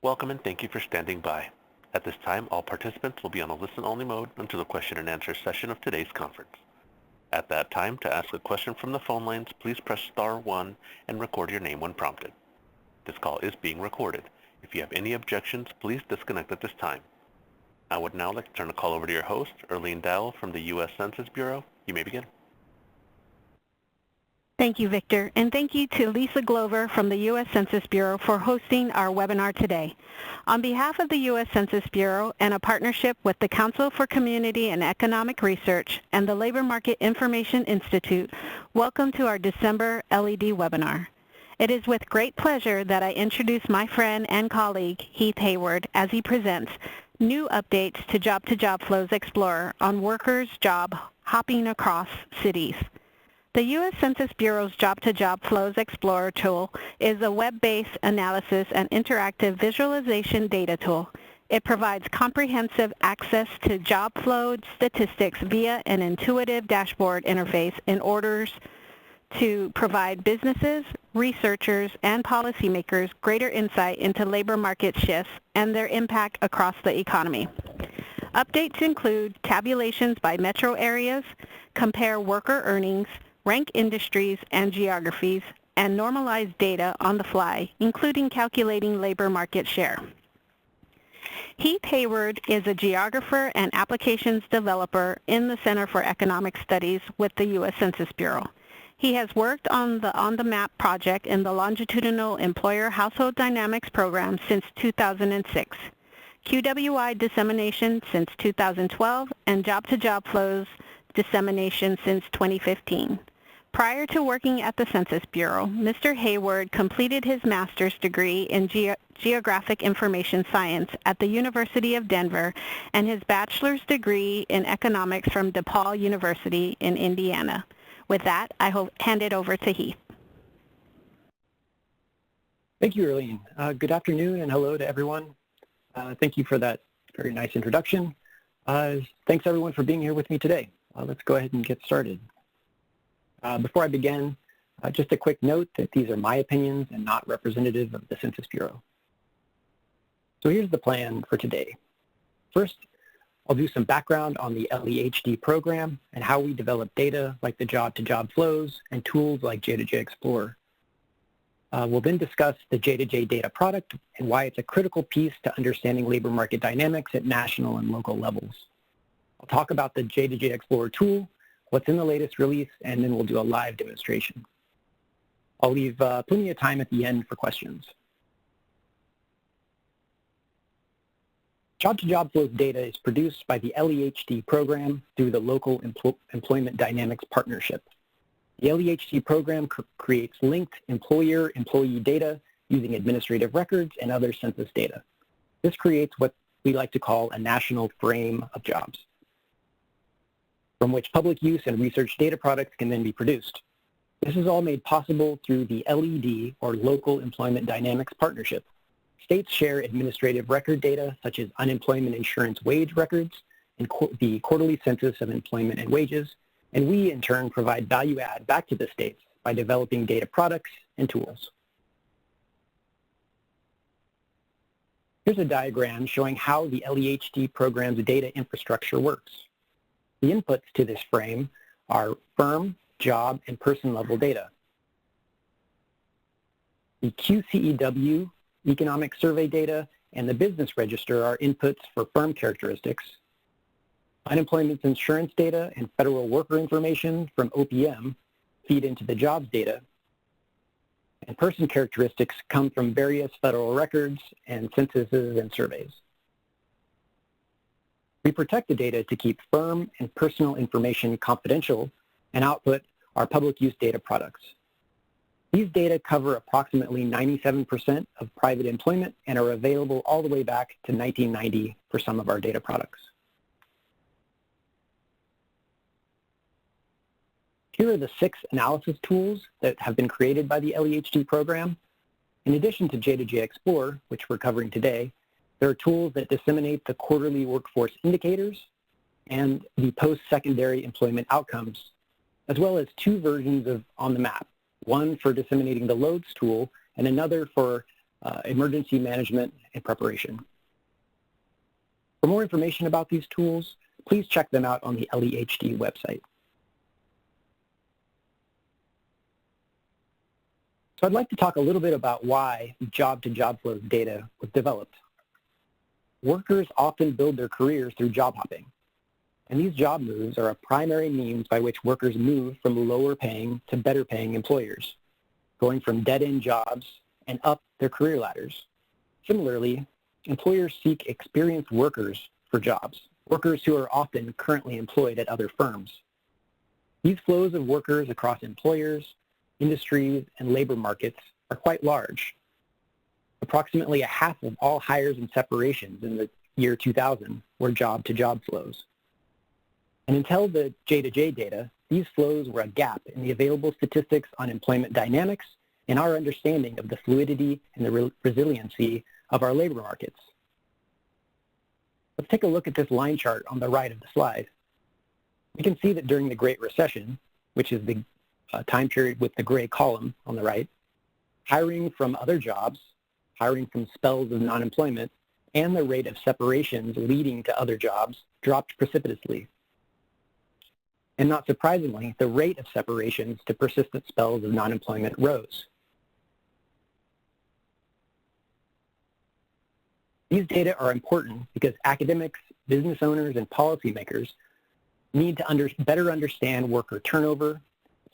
Welcome and thank you for standing by. At this time, all participants will be on a listen-only mode until the question and answer session of today's conference. At that time, to ask a question from the phone lines, please press star 1 and record your name when prompted. This call is being recorded. If you have any objections, please disconnect at this time. I would now like to turn the call over to your host, Erlene Dowell from the U.S. Census Bureau. You may begin. Thank you, Victor, and thank you to Lisa Glover from the U.S. Census Bureau for hosting our webinar today. On behalf of the U.S. Census Bureau and a partnership with the Council for Community and Economic Research and the Labor Market Information Institute, welcome to our December LED webinar. It is with great pleasure that I introduce my friend and colleague, Heath Hayward, as he presents new updates to Job Flows Explorer on workers' job hopping across cities. The U.S. Census Bureau's Job Flows Explorer tool is a web-based analysis and interactive visualization data tool. It provides comprehensive access to job flow statistics via an intuitive dashboard interface in order to provide businesses, researchers, and policymakers greater insight into labor market shifts and their impact across the economy. Updates include tabulations by metro areas, compare worker earnings, rank industries and geographies, and normalize data on the fly, including calculating labor market share. Heath Hayward is a geographer and applications developer in the Center for Economic Studies with the U.S. Census Bureau. He has worked on the Map project in the Longitudinal Employer Household Dynamics program since 2006, QWI dissemination since 2012, and Job Flows dissemination since 2015. Prior to working at the Census Bureau, Mr. Hayward completed his master's degree in Geographic Information Science at the University of Denver and his bachelor's degree in economics from DePaul University in Indiana. With that, I hand it over to Heath. Thank you, Erlene. Good afternoon and hello to everyone. Thank you for that very nice introduction. Thanks everyone for being here with me today. Let's go ahead and get started. Before I begin, just a quick note that these are my opinions and not representative of the Census Bureau. So here's the plan for today. First, I'll do some background on the LEHD program and how we develop data like the job-to-job flows and tools like J2J Explorer. We'll then discuss the J2J data product and why it's a critical piece to understanding labor market dynamics at national and local levels. I'll talk about the J2J Explorer tool, what's in the latest release, and then we'll do a live demonstration. I'll leave plenty of time at the end for questions. Job-to-job flows data is produced by the LEHD program through the Local Employment Dynamics Partnership. The LEHD program creates linked employer-employee data using administrative records and other census data. This creates what we like to call a national frame of jobs, from which public use and research data products can then be produced. This is all made possible through the LED, or Local Employment Dynamics Partnership. States share administrative record data such as unemployment insurance wage records and the quarterly census of employment and wages, and we in turn provide value add back to the states by developing data products and tools. Here's a diagram showing how the LEHD program's data infrastructure works. The inputs to this frame are firm, job, and person-level data. The QCEW, economic survey data, and the business register are inputs for firm characteristics. Unemployment insurance data and federal worker information from OPM feed into the jobs data. And person characteristics come from various federal records and censuses and surveys. We protect the data to keep firm and personal information confidential and output our public use data products. These data cover approximately 97% of private employment and are available all the way back to 1990 for some of our data products. Here are the 6 analysis tools that have been created by the LEHD program. In addition to J2J Explorer, which we're covering today, there are tools that disseminate the quarterly workforce indicators and the post-secondary employment outcomes, as well as 2 versions of On the Map, one for disseminating the loads tool and another for emergency management, and preparation. For more information about these tools, please check them out on the LEHD website. So I'd like to talk a little bit about why job-to-job flows data was developed. Workers often build their careers through job hopping, and these job moves are a primary means by which workers move from lower paying to better paying employers, going from dead-end jobs and up their career ladders. Similarly, employers seek experienced workers for jobs, workers who are often currently employed at other firms. These flows of workers across employers, industries, and labor markets are quite large. Approximately a half of all hires and separations in the year 2000 were job-to-job flows. And until the J2J data, these flows were a gap in the available statistics on employment dynamics and our understanding of the fluidity and the resiliency of our labor markets. Let's take a look at this line chart on the right of the slide. We can see that during the Great Recession, which is the time period with the gray column on the right, hiring from other jobs, hiring from spells of non-employment, and the rate of separations leading to other jobs dropped precipitously. And not surprisingly, the rate of separations to persistent spells of non-employment rose. These data are important because academics, business owners, and policymakers need to better understand worker turnover,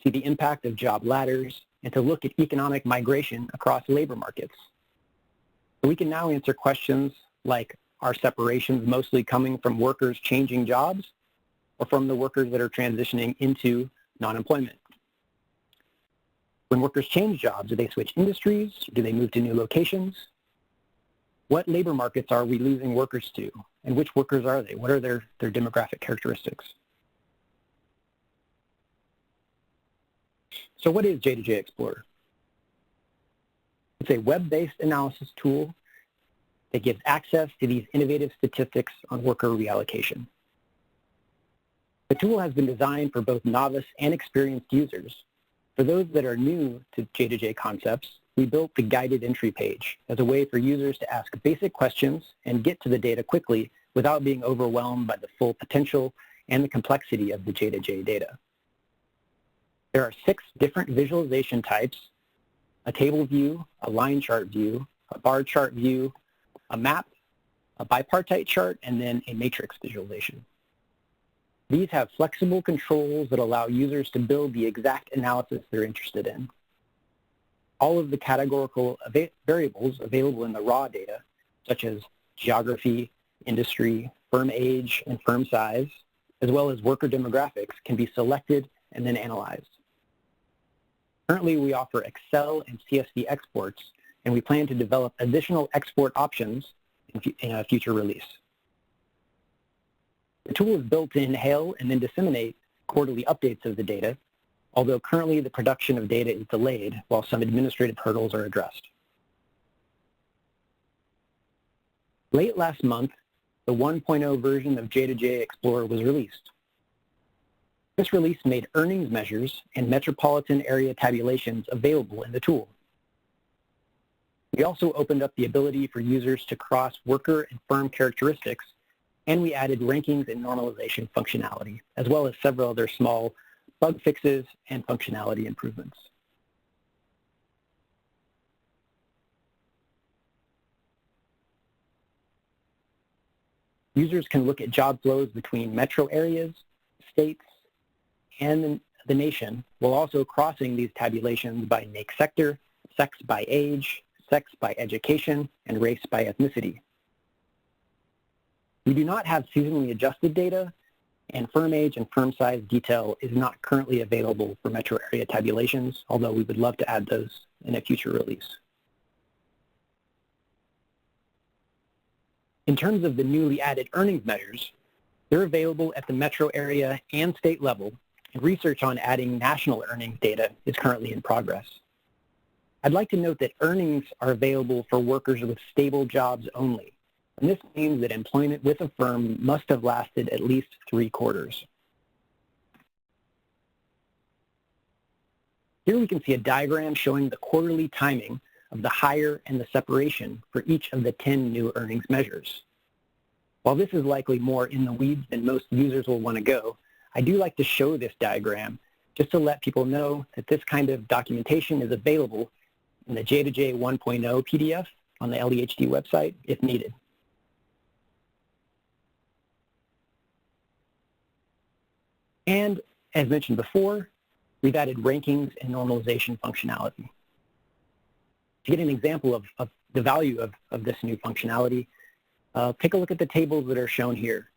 see the impact of job ladders, and to look at economic migration across labor markets. So we can now answer questions like, are separations mostly coming from workers changing jobs or from the workers that are transitioning into non-employment? When workers change jobs, do they switch industries? Do they move to new locations? What labor markets are we losing workers to? And which workers are they? What are their demographic characteristics? So what is J2J Explorer? It's a web-based analysis tool that gives access to these innovative statistics on worker reallocation. The tool has been designed for both novice and experienced users. For those that are new to J2J concepts, we built the guided entry page as a way for users to ask basic questions and get to the data quickly without being overwhelmed by the full potential and the complexity of the J2J data. There are 6 different visualization types: a table view, a line chart view, a bar chart view, a map, a bipartite chart, and then a matrix visualization. These have flexible controls that allow users to build the exact analysis they're interested in. All of the categorical variables available in the raw data, such as geography, industry, firm age, and firm size, as well as worker demographics, can be selected and then analyzed. Currently, we offer Excel and CSV exports, and we plan to develop additional export options in a future release. The tool is built to inhale and then disseminate quarterly updates of the data, although currently the production of data is delayed while some administrative hurdles are addressed. Late last month, the 1.0 version of J2J Explorer was released. This release made earnings measures and metropolitan area tabulations available in the tool. We also opened up the ability for users to cross worker and firm characteristics, and we added rankings and normalization functionality, as well as several other small bug fixes and functionality improvements. Users can look at job flows between metro areas, states, and the nation, while also crossing these tabulations by NAICS sector, sex by age, sex by education, and race by ethnicity. We do not have seasonally adjusted data, and firm age and firm size detail is not currently available for metro area tabulations, although we would love to add those in a future release. In terms of the newly added earnings measures, they're available at the metro area and state level, and research on adding national earnings data is currently in progress. I'd like to note that earnings are available for workers with stable jobs only, and this means that employment with a firm must have lasted at least 3 quarters. Here we can see a diagram showing the quarterly timing of the hire and the separation for each of the 10 new earnings measures. While this is likely more in the weeds than most users will want to go, I do like to show this diagram just to let people know that this kind of documentation is available in the J2J 1.0 PDF on the LEHD website if needed. And as mentioned before, we've added rankings and normalization functionality. To get an example of the value of this new functionality, take a look at the tables that are shown here.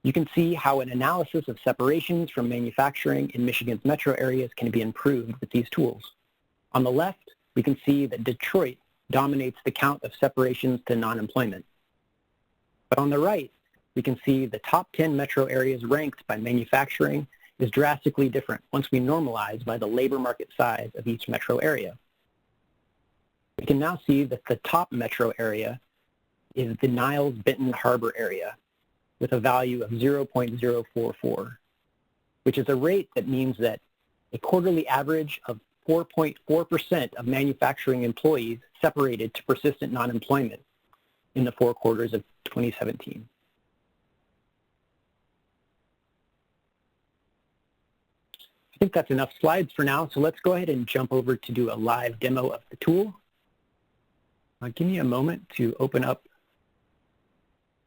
You can see how an analysis of separations from manufacturing in Michigan's metro areas can be improved with these tools. On the left, we can see that Detroit dominates the count of separations to non-employment. But on the right, we can see the top 10 metro areas ranked by manufacturing is drastically different once we normalize by the labor market size of each metro area. We can now see that the top metro area is the Niles-Benton Harbor area with a value of 0.044, which is a rate that means that a quarterly average of 4.4% of manufacturing employees separated to persistent non-employment in the 4 quarters of 2017. I think that's enough slides for now, so let's go ahead and jump over to do a live demo of the tool. Give me a moment to open up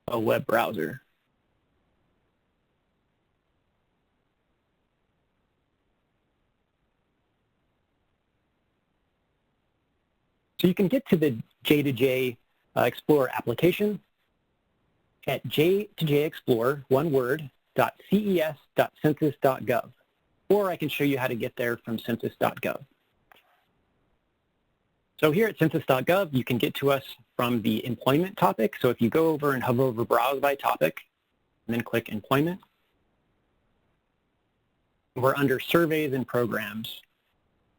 a web browser. So you can get to the J2J Explorer application at J2J Explorer, one word, .ces.census.gov, or I can show you how to get there from census.gov. So here at census.gov, you can get to us from the employment topic. So if you go over and hover over Browse by Topic, and then click Employment, we're under Surveys and Programs.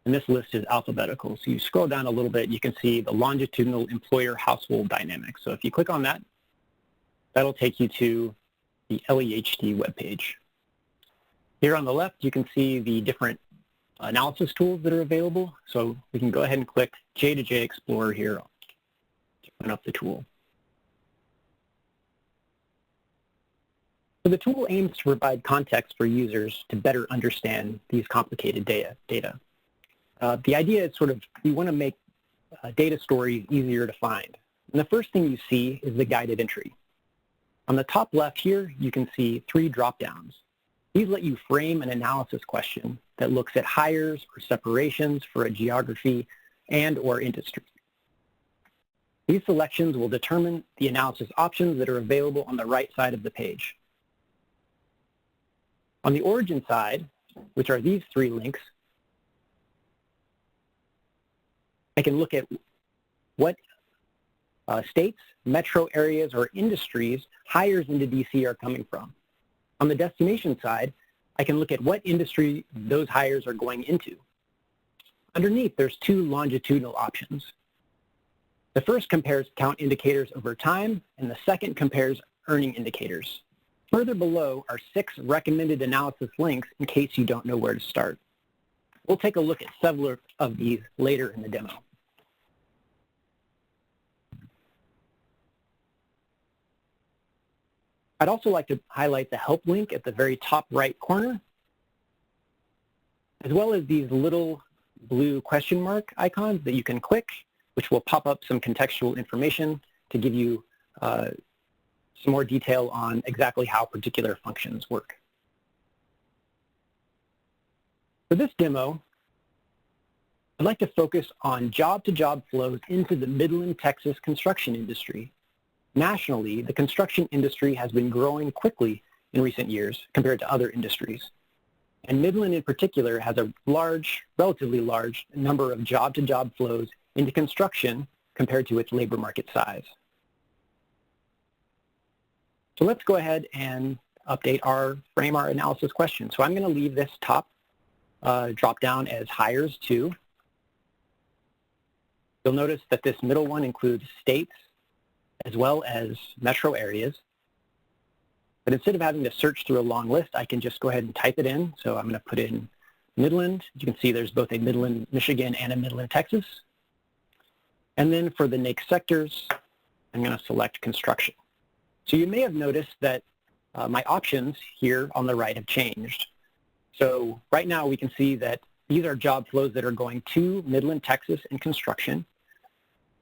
And this list is alphabetical. So you scroll down a little bit, you can see the longitudinal employer household dynamics. So if you click on that, that'll take you to the LEHD webpage. Here on the left, you can see the different analysis tools that are available. So we can go ahead and click J2J Explorer here to open up the tool. So the tool aims to provide context for users to better understand these complicated data. The idea is we want to make data stories easier to find. And the first thing you see is the guided entry. On the top left here, you can see 3 drop-downs. These let you frame an analysis question that looks at hires or separations for a geography and or industry. These selections will determine the analysis options that are available on the right side of the page. On the origin side, which are these 3 links, I can look at what states, metro areas, or industries hires into DC are coming from. On the destination side, I can look at what industry those hires are going into. Underneath, there's 2 longitudinal options. The first compares count indicators over time, and the second compares earning indicators. Further below are 6 recommended analysis links in case you don't know where to start. We'll take a look at several of these later in the demo. I'd also like to highlight the help link at the very top right corner, as well as these little blue question mark icons that you can click, which will pop up some contextual information to give you some more detail on exactly how particular functions work. For this demo, I'd like to focus on job-to-job flows into the Midland, Texas construction industry. Nationally, the construction industry has been growing quickly in recent years compared to other industries. And Midland in particular has a relatively large number of job-to-job flows into construction compared to its labor market size. So let's go ahead and frame our analysis question. So I'm going to leave this top drop down as hires to. You'll notice that this middle one includes states as well as metro areas. But instead of having to search through a long list, I can just go ahead and type it in. So I'm going to put in Midland. You can see there's both a Midland, Michigan and a Midland, Texas. And then for the NAICS sectors, I'm going to select construction. So you may have noticed that my options here on the right have changed. So right now we can see that these are job flows that are going to Midland, Texas in construction.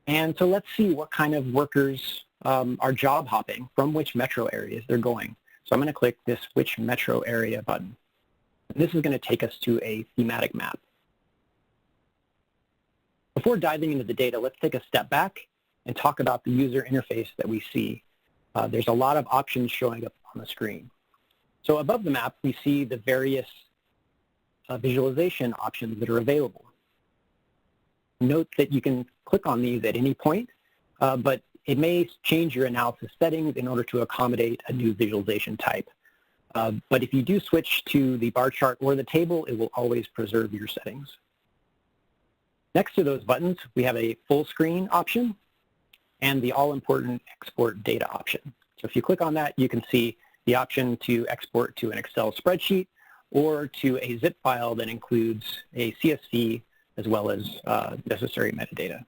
And so let's see what kind of workers are job hopping, from which metro areas they're going. So I'm going to click this which metro area button. And this is going to take us to a thematic map. Before diving into the data, let's take a step back and talk about the user interface that we see. There's a lot of options showing up on the screen. So above the map, we see the various visualization options that are available. Note that you can click on these at any point, but it may change your analysis settings in order to accommodate a new visualization type. But if you do switch to the bar chart or the table, it will always preserve your settings. Next to those buttons, we have a full screen option and the all-important export data option. So if you click on that, you can see the option to export to an Excel spreadsheet or to a zip file that includes a CSV as well as necessary metadata.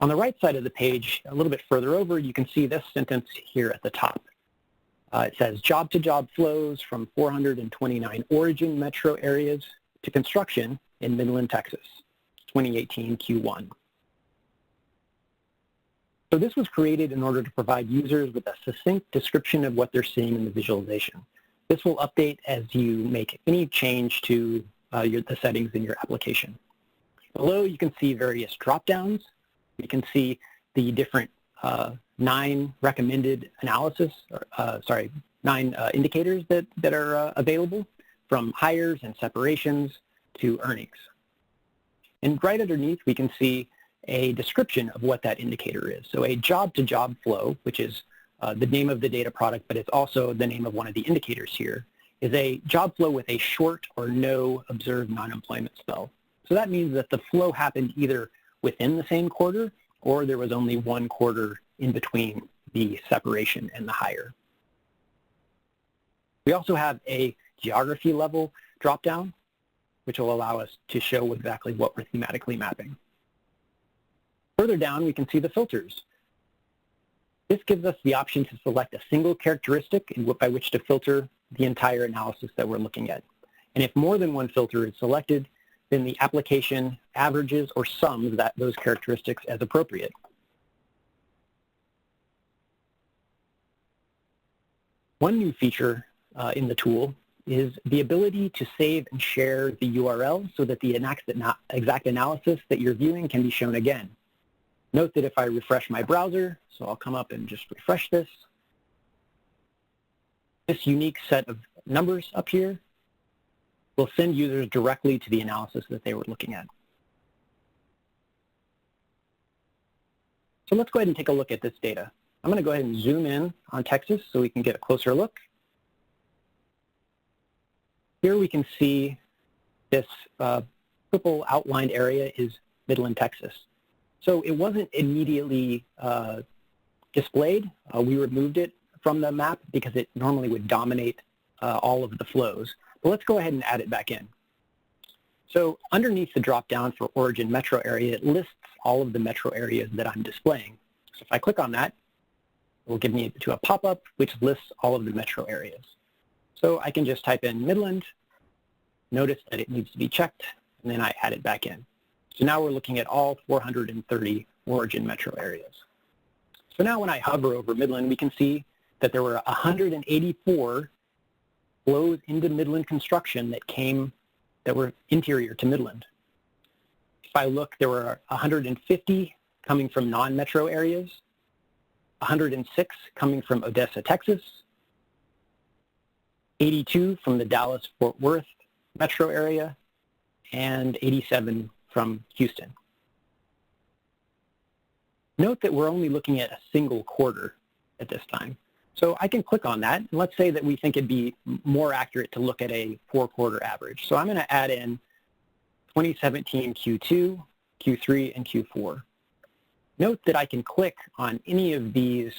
On the right side of the page, a little bit further over, you can see this sentence here at the top. It says job-to-job flows from 429 origin metro areas to construction in Midland, Texas, 2018 Q1. So this was created in order to provide users with a succinct description of what they're seeing in the visualization. This will update as you make any change to the settings in your application. Below, you can see various drop-downs. You can see the different 9 recommended analysis, or, 9 indicators that are available, from hires and separations to earnings. And right underneath, we can see a description of what that indicator is. So a job-to-job flow, which is the name of the data product, but it's also the name of one of the indicators here, is a job flow with a short or no observed non-employment spell. So that means that the flow happened either within the same quarter, or there was only one quarter in between the separation and the hire. We also have a geography level dropdown, which will allow us to show exactly what we're thematically mapping. Further down, we can see the filters. This gives us the option to select a single characteristic by which to filter the entire analysis that we're looking at. And if more than one filter is selected, then the application averages or sums those characteristics as appropriate. One new feature in the tool is the ability to save and share the URL so that the exact analysis that you're viewing can be shown again. Note that if I refresh my browser, so I'll come up and just refresh this, this unique set of numbers up here will send users directly to the analysis that they were looking at. So let's go ahead and take a look at this data. I'm going to go ahead and zoom in on Texas so we can get a closer look. Here we can see this purple outlined area is Midland, Texas. So it wasn't immediately displayed. We removed it from the map because it normally would dominate all of the flows. But let's go ahead and add it back in. So underneath the drop-down for origin metro area, it lists all of the metro areas that I'm displaying. So if I click on that, it will give me to a pop-up which lists all of the metro areas. So I can just type in Midland, notice that it needs to be checked, and then I add it back in. So now we're looking at all 430 origin metro areas. So now when I hover over Midland, we can see that there were 184 flows into Midland construction that were interior to Midland. If I look, there were 150 coming from non-metro areas, 106 coming from Odessa, Texas, 82 from the Dallas-Fort Worth metro area, and 87 from Houston. Note that we're only looking at a single quarter at this time. So I can click on that, and let's say that we think it'd be more accurate to look at a 4-quarter average. So I'm going to add in 2017 Q2, Q3, and Q4. Note that I can click on any of these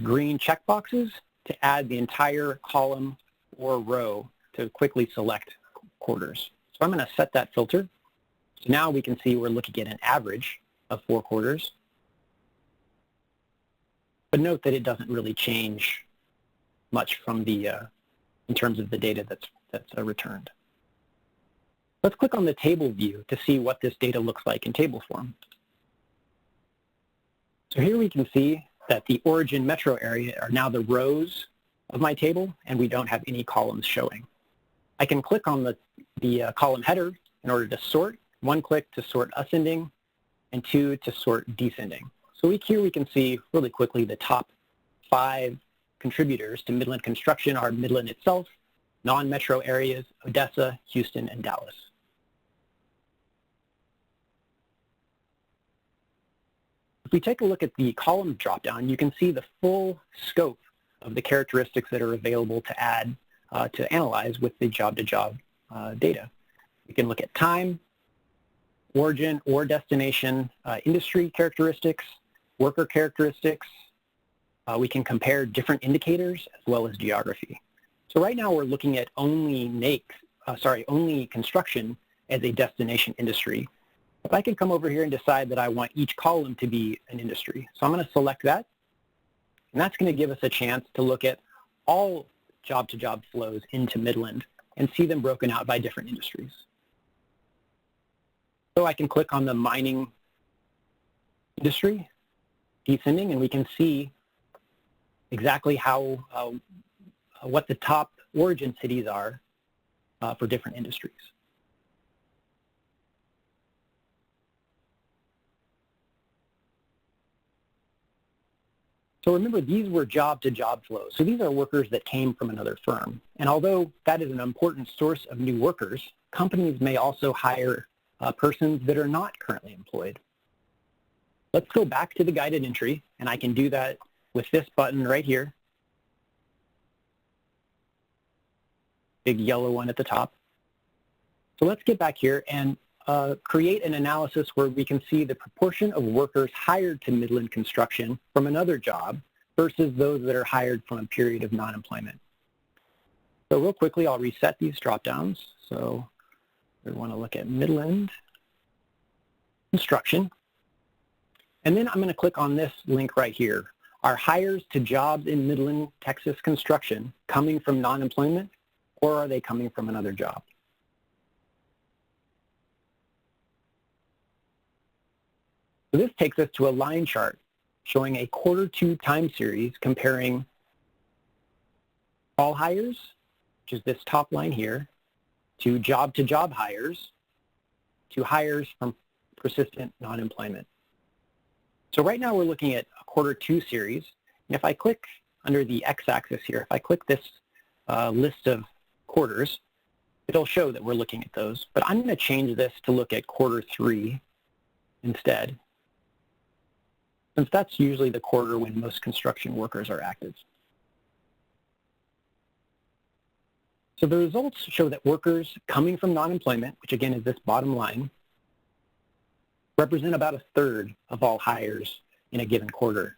green checkboxes to add the entire column or row to quickly select quarters. So I'm going to set that filter. So now we can see we're looking at an average of 4 quarters. But note that it doesn't really change much from the in terms of the data that's returned. Let's click on the table view to see what this data looks like in table form. So here we can see that the origin metro area are now the rows of my table, and we don't have any columns showing. I can click on the column header in order to sort. 1 click to sort ascending, and 2 to sort descending. So here we can see really quickly the top 5 contributors to Midland construction are Midland itself, non-metro areas, Odessa, Houston, and Dallas. If we take a look at the column dropdown, you can see the full scope of the characteristics that are available to add, to analyze with the job-to-job data. We can look at time, origin or destination, industry characteristics, worker characteristics. We can compare different indicators as well as geography. So right now we're looking at only construction as a destination industry. But I can come over here and decide that I want each column to be an industry. So I'm going to select that, and that's going to give us a chance to look at all job-to-job flows into Midland and see them broken out by different industries. So I can click on the mining industry, descending, and we can see exactly how what the top origin cities are for different industries. So remember, these were job-to-job flows. So these are workers that came from another firm. And although that is an important source of new workers, companies may also hire persons that are not currently employed. Let's go back to the guided entry, and I can do that with this button right here. Big yellow one at the top. So let's get back here and create an analysis where we can see the proportion of workers hired to Midland Construction from another job versus those that are hired from a period of non-employment. So real quickly, I'll reset these drop-downs. So we want to look at Midland Construction. And then I'm going to click on this link right here. Are hires to jobs in Midland, Texas construction coming from non-employment, or are they coming from another job? So this takes us to a line chart showing a Q2 time series comparing all hires, which is this top line here, to job hires, to hires from persistent non-employment. So right now we're looking at a Q2 series, and if I click under the x-axis here, if I click this list of quarters, it'll show that we're looking at those. But I'm going to change this to look at Q3 instead, since that's usually the quarter when most construction workers are active. So the results show that workers coming from non-employment, which again is this bottom line, represent about 1/3 of all hires in a given quarter.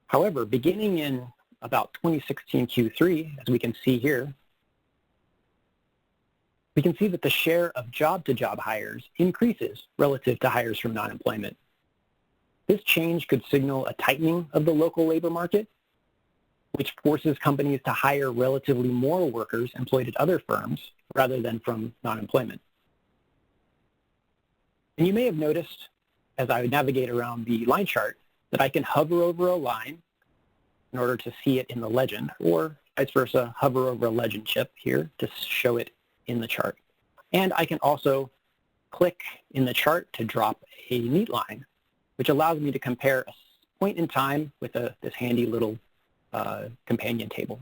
However, beginning in about 2016 Q3, as we can see here, we can see that the share of job-to-job hires increases relative to hires from non-employment. This change could signal a tightening of the local labor market, which forces companies to hire relatively more workers employed at other firms rather than from non-employment. And you may have noticed, as I navigate around the line chart, that I can hover over a line in order to see it in the legend, or vice versa, hover over a legend chip here to show it in the chart. And I can also click in the chart to drop a neat line, which allows me to compare a point in time with this handy little companion table.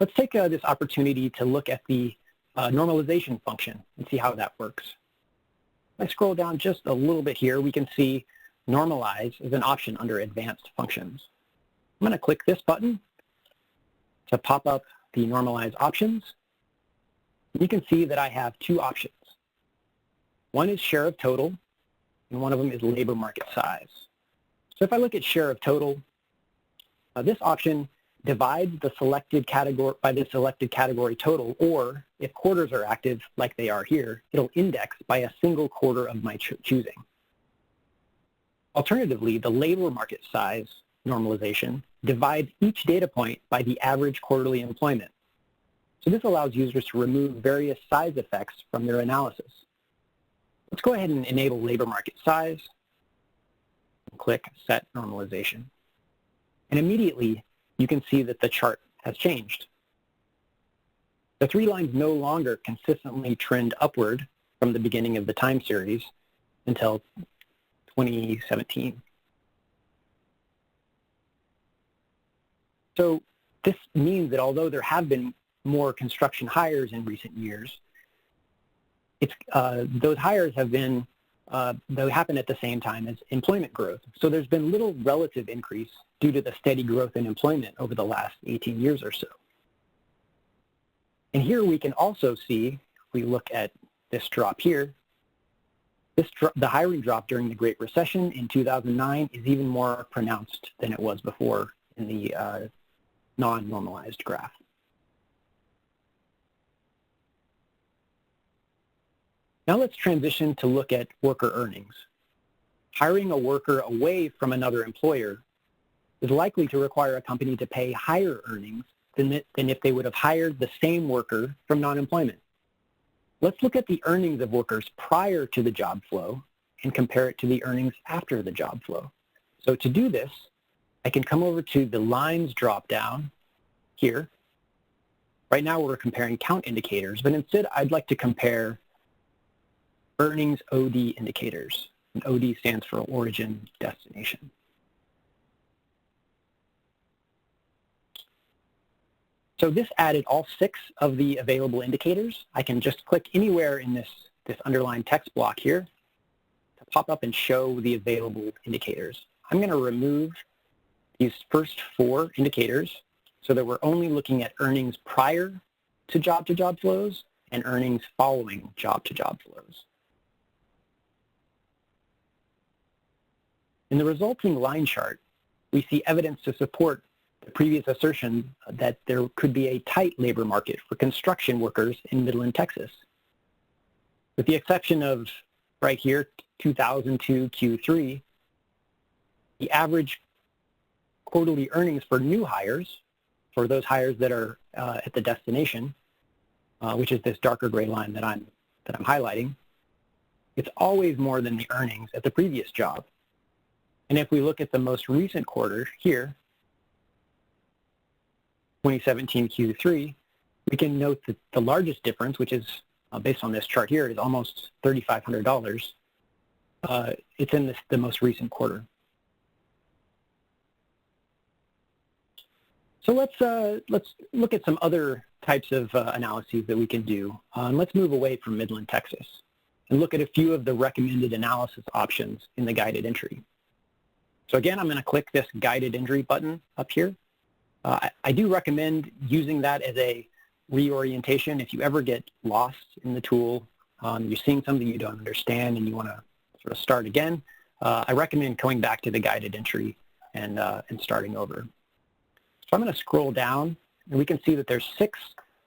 Let's take this opportunity to look at the normalization function and see how that works. If I scroll down just a little bit here, we can see normalize is an option under advanced functions. I'm going to click this button to pop up the normalize options. You can see that I have 2 options. One is share of total, and one of them is labor market size. So if I look at share of total, this option divides the selected category by the selected category total, or if quarters are active like they are here, it'll index by a single quarter of my choosing. Alternatively, the labor market size normalization divides each data point by the average quarterly employment. So this allows users to remove various size effects from their analysis. Let's go ahead and enable labor market size and click Set Normalization. And immediately, you can see that the chart has changed. The three lines no longer consistently trend upward from the beginning of the time series until 2017. So this means that although there have been more construction hires in recent years, those hires have been, they happen at the same time as employment growth. So there's been little relative increase due to the steady growth in employment over the last 18 years or so. And here we can also see, if we look at this drop here, the hiring drop during the Great Recession in 2009 is even more pronounced than it was before in the non-normalized graph. Now let's transition to look at worker earnings. Hiring a worker away from another employer is likely to require a company to pay higher earnings than if they would have hired the same worker from non-employment. Let's look at the earnings of workers prior to the job flow and compare it to the earnings after the job flow. So to do this, I can come over to the lines drop down here. Right now we're comparing count indicators, but instead I'd like to compare earnings OD indicators. And OD stands for origin destination. So this added all 6 of the available indicators. I can just click anywhere in this underlined text block here to pop up and show the available indicators. I'm going to remove these first 4 indicators so that we're only looking at earnings prior to job flows and earnings following job-to-job flows. In the resulting line chart, we see evidence to support the previous assertion that there could be a tight labor market for construction workers in Midland, Texas. With the exception of right here, 2002 Q3, the average quarterly earnings for new hires, for those hires that are at the destination, which is this darker gray line that I'm highlighting, it's always more than the earnings at the previous job. And if we look at the most recent quarter here, 2017 Q3, we can note that the largest difference, which is based on this chart here, is almost $3,500. It's in the most recent quarter. So let's look at some other types of analyses that we can do. And let's move away from Midland, Texas, and look at a few of the recommended analysis options in the guided entry. So again, I'm going to click this guided entry button up here. I do recommend using that as a reorientation. If you ever get lost in the tool, you're seeing something you don't understand and you want to sort of start again, I recommend going back to the guided entry and starting over. So I'm going to scroll down, and we can see that there's 6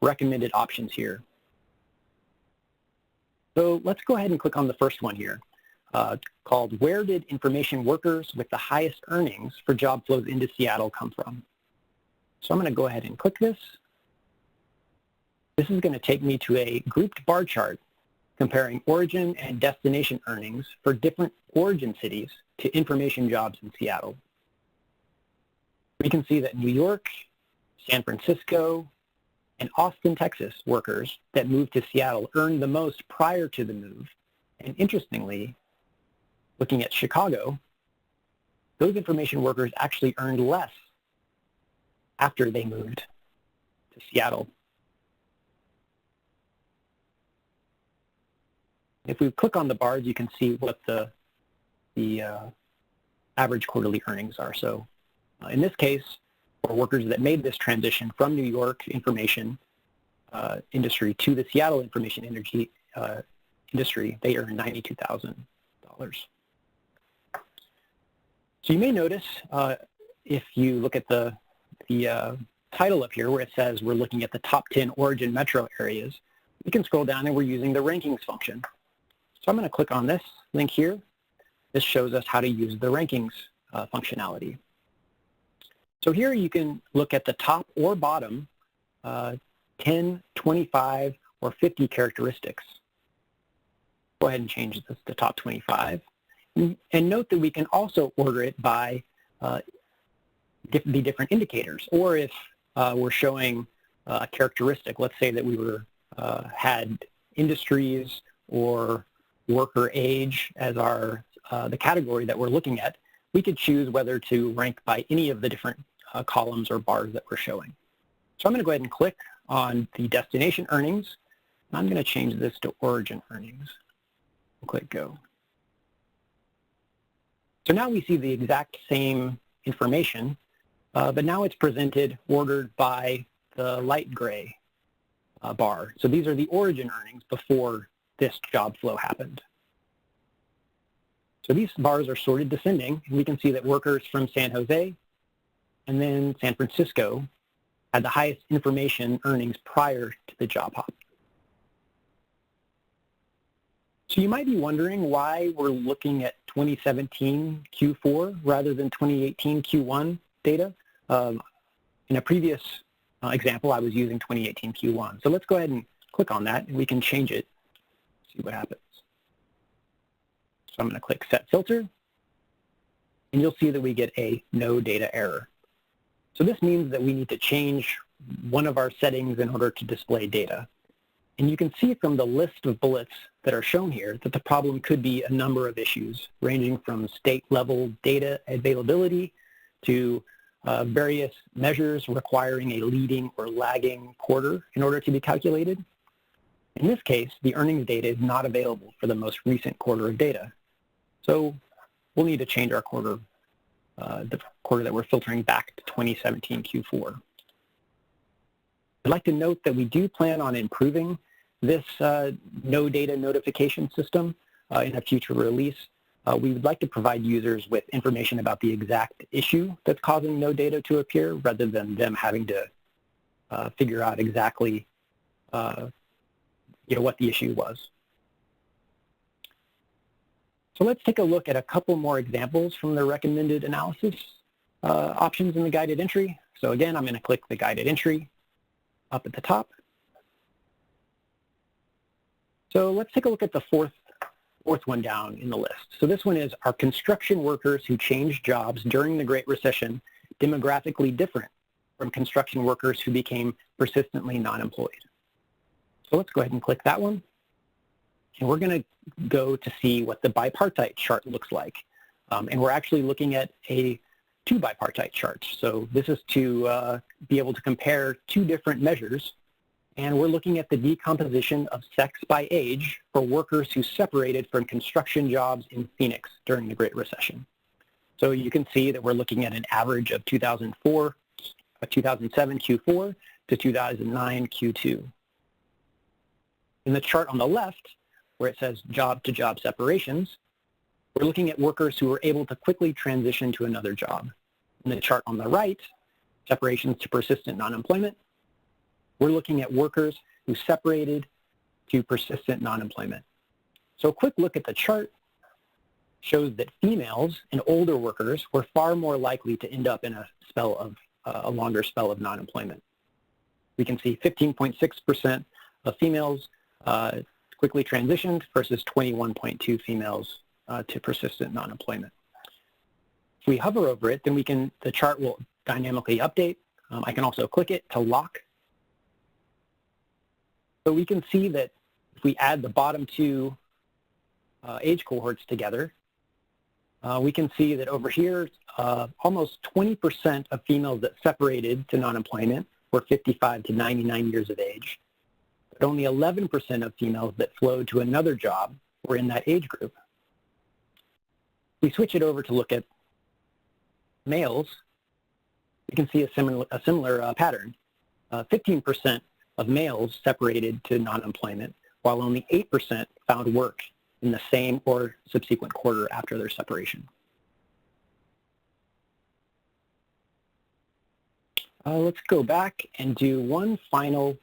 recommended options here. So let's go ahead and click on the first one here, called Where Did Information Workers with the Highest Earnings for Job Flows into Seattle Come From? So I'm going to go ahead and click this. This is going to take me to a grouped bar chart comparing origin and destination earnings for different origin cities to information jobs in Seattle. We can see that New York, San Francisco, and Austin, Texas workers that moved to Seattle earned the most prior to the move. And interestingly, looking at Chicago, those information workers actually earned less after they moved to Seattle. If we click on the bars, you can see what the average quarterly earnings are. So in this case, for workers that made this transition from New York information industry to the Seattle information energy industry, they earned $92,000. So you may notice if you look at the the title up here where it says we're looking at the top 10 origin metro areas, we can scroll down and we're using the rankings function. So I'm going to click on this link here. This shows us how to use the rankings functionality. So here you can look at the top or bottom 10, 25, or 50 characteristics. Go ahead and change this to top 25. And note that we can also order it by the different indicators, or if we're showing a characteristic, let's say that we had industries or worker age as the category that we're looking at, we could choose whether to rank by any of the different columns or bars that we're showing. So I'm going to go ahead and click on the destination earnings. I'm going to change this to origin earnings. Click go. So now we see the exact same information, but now it's presented ordered by the light gray bar. So these are the origin earnings before this job flow happened. So these bars are sorted descending, and we can see that workers from San Jose and then San Francisco had the highest information earnings prior to the job hop. So you might be wondering why we're looking at 2017 Q4 rather than 2018 Q1 data. In a previous example, I was using 2018 Q1. So let's go ahead and click on that, and we can change it, see what happens. So I'm going to click Set Filter, and you'll see that we get a No Data Error. So this means that we need to change one of our settings in order to display data. And you can see from the list of bullets that are shown here that the problem could be a number of issues, ranging from state-level data availability to various measures requiring a leading or lagging quarter in order to be calculated. In this case, the earnings data is not available for the most recent quarter of data. So we'll need to change our quarter, the quarter that we're filtering back to 2017 Q4. I'd like to note that we do plan on improving this no data notification system in a future release. We would like to provide users with information about the exact issue that's causing no data to appear, rather than them having to figure out exactly what the issue was. So let's take a look at a couple more examples from the recommended analysis options in the guided entry. So again, I'm going to click the guided entry up at the top. So let's take a look at the fourth one down in the list. So this one is, are construction workers who changed jobs during the Great Recession demographically different from construction workers who became persistently non-employed? So let's go ahead and click that one. And we're going to go to see what the bipartite chart looks like. And we're actually looking at two bipartite charts. So this is to be able to compare two different measures. And we're looking at the decomposition of sex by age for workers who separated from construction jobs in Phoenix during the Great Recession. So you can see that we're looking at an average of 2007 Q4 to 2009 Q2. In the chart on the left, where it says job-to-job separations, we're looking at workers who were able to quickly transition to another job. In the chart on the right, separations to persistent non-employment, we're looking at workers who separated to persistent non-employment. So a quick look at the chart shows that females and older workers were far more likely to end up in a longer spell of non-employment. We can see 15.6% of females quickly transitioned versus 21.2 females to persistent non-employment. If we hover over it, then the chart will dynamically update. I can also click it to lock. So we can see that if we add the bottom two age cohorts together, we can see that over here, almost 20% of females that separated to non-employment were 55 to 99 years of age. But only 11% of females that flowed to another job were in that age group. We switch it over to look at males. We can see a similar pattern. 15% of males separated to non-employment, while only 8% found work in the same or subsequent quarter after their separation. Let's go back and do one final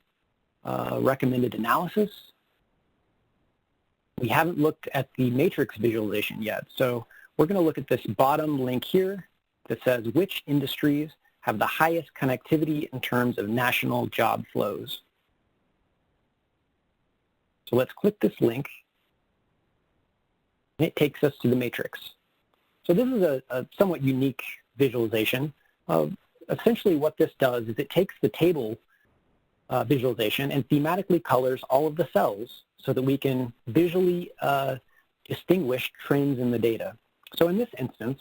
recommended analysis. We haven't looked at the matrix visualization yet, so we're going to look at this bottom link here that says which industries have the highest connectivity in terms of national job flows. So let's click this link, and it takes us to the matrix. So this is a somewhat unique visualization. Essentially what this does is it takes the table visualization and thematically colors all of the cells so that we can visually distinguish trends in the data. So in this instance,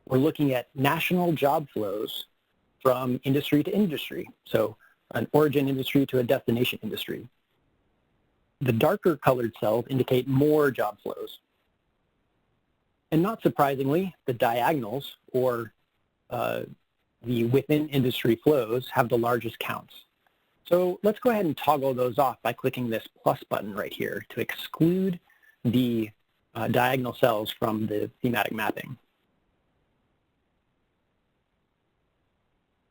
we're looking at national job flows from industry to industry, so an origin industry to a destination industry. The darker colored cells indicate more job flows. And not surprisingly, the diagonals, or the within industry flows, have the largest counts. So let's go ahead and toggle those off by clicking this plus button right here to exclude the diagonal cells from the thematic mapping.